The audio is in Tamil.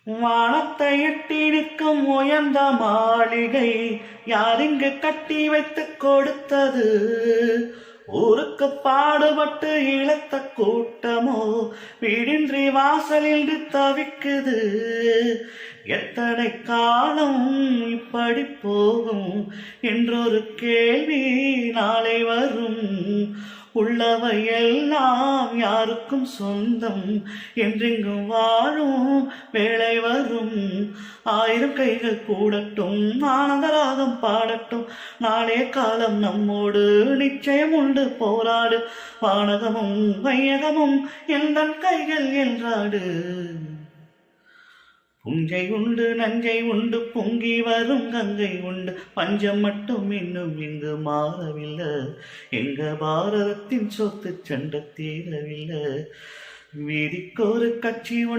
வானத்தை எட்டி நிற்கும் உயர்ந்த மாளிகை யாரிங்கு கட்டி வைத்து கொடுத்தது? ஊருக்கு பாடுபட்டு இழத்த கூட்டமோ வீடின்றி வாசலில் தவிக்குது. எத்தனை காலம் இப்படி போகும் என்றொரு கேள்வி நாளை வரும். உள்ளவை எல்லாம் யாருக்கும் சொந்தம் என்றெங்கும் வாழும் வேளை வரும். 1000 கைகள் கூடட்டும், ஆனந்த ராகம் பாடட்டும், நாளே காலம் நம்மோடு நிச்சயம் உண்டு போராடு. வானகமும் வையகமும் எந்தன் கைகள் என்றாடு. புஞ்சை உண்டு நஞ்சை உண்டு பொங்கி வரும் கங்கை உண்டு, பஞ்சம் மட்டும் இன்னும் இங்கு மாறவில்லை. எங்க பாரதத்தின் சொத்து சண்டை தீரவில்லை. வீதிக்கொரு கட்சி